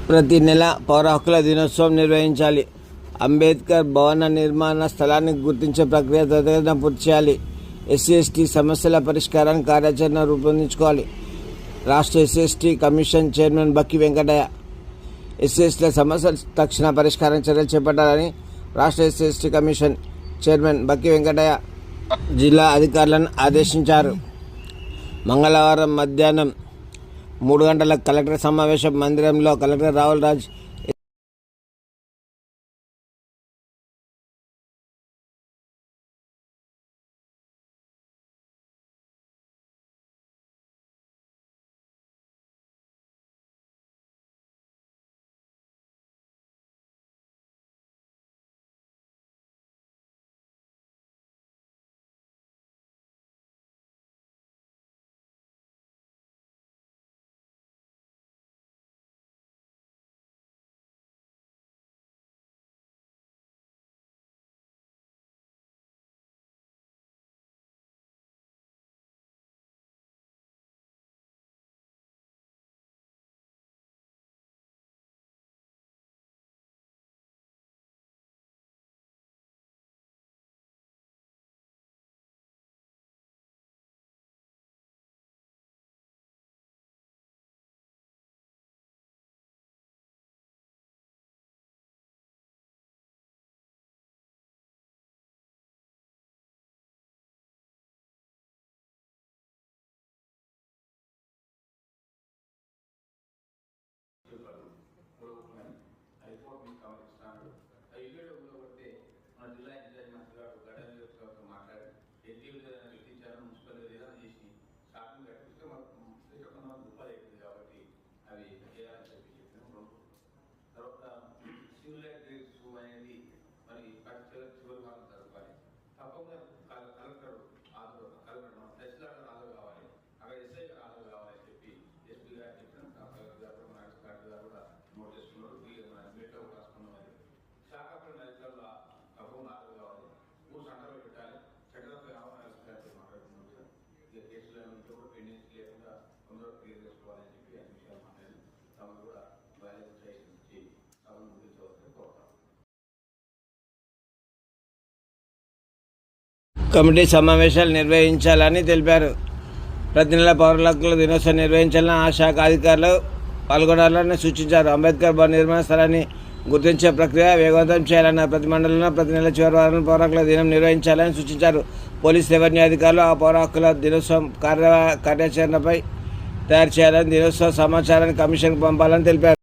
ప్రతి నెల పౌర హక్కుల దినోత్సవం నిర్వహించాలి. అంబేద్కర్ భవన నిర్మాణ స్థలాన్ని గుర్తించే ప్రక్రియ త్వరితగతిన పూర్తి చేయాలి. ఎస్సీ/ఎస్టీ సమస్యల పరిష్కారానికి కార్యాచరణ రూపొందించుకోవాలి. రాష్ట్ర SC ST commission chairman Bakki Venkataiah ఎస్సీ/ఎస్టీల సమస్యల తక్షణ పరిష్కారం చర్యలు చేపట్టాలని రాష్ట్ర SC ST commission chairman Bakki Venkataiah జిల్లా అధికారులను ఆదేశించారు. మంగళవారం మధ్యాహ్నం 3 గంటలకు కలెక్టర్ సమావేశ మందిరంలో కలెక్టర్ రాహుల్ రాజ్ హైకోర్టు మీకు గమనిస్తున్నాడు. ఇల్లు పడితే మన జిల్లా ఇన్ఛార్జ్ మంత్రి గారు గడ్డతో మాట్లాడి ఎన్టీవీ వ్యక్తించాలని మున్సిపల్ ఏదైనా చేసి స్టార్టింగ్ కట్టిస్తే మనకు రూపాయలు అవుతుంది కాబట్టి అవి చేయాలని చెప్పి చెప్పినాం. తర్వాత సివిల్ యాక్టివిటీస్ అనేది మరి చివరి భాగం జరగాలి. తప్పకుండా కలెక్టర్ హాజరు తహసీల్దార్ హాజరు కావాలి, అక్కడ ఎస్ఐ గారు హాజరు కావాలని చెప్పి ఎస్పీ గారు చెప్పినాం. కలెక్టర్ గారు కలెక్టర్ గారు కూడా నోట్ చేసుకున్నారు. మీట్లో రాసుకున్నాం. శాఖాపరణ రైతులలో తప్పకుండా హాజరు కావాలి. ఊరు సంటలో పెట్టాలి. చట్టంపై అవగాహన మాట్లాడుతున్నాం సార్. ఇక కేసులు ఇంట్లో కూడా పెండింగ్స్ లేకుండా తొందరగా క్లియర్ చేసుకోవాలని చెప్పి అన్ని విషయాలు మాట్లాడి తమను కూడా బయలు చేసి సభను ముగించవలసింది కోరుతాం. కమిటీ సమావేశాలు నిర్వహించాలని తెలిపారు. ప్రతి నెల పౌర హక్కుల దినోత్సవం నిర్వహించాలని ఆ శాఖ అధికారులు పాల్గొనాలని సూచించారు. అంబేద్కర్ భవన నిర్మాణ స్థలాన్ని గుర్తించే ప్రక్రియ వేగవంతం చేయాలన్నారు. ప్రతి మండలంలో ప్రతి నెల చివరి వారం పౌర హక్కుల దినం నిర్వహించాలని సూచించారు. పోలీస్ రెవెన్యూ అధికారులు ఆ పౌర హక్కుల దినోత్సవం కార్యాచరణపై తయారు చేయాలని, దినోత్సవ సమాచారాన్ని కమిషన్కు పంపాలని తెలిపారు.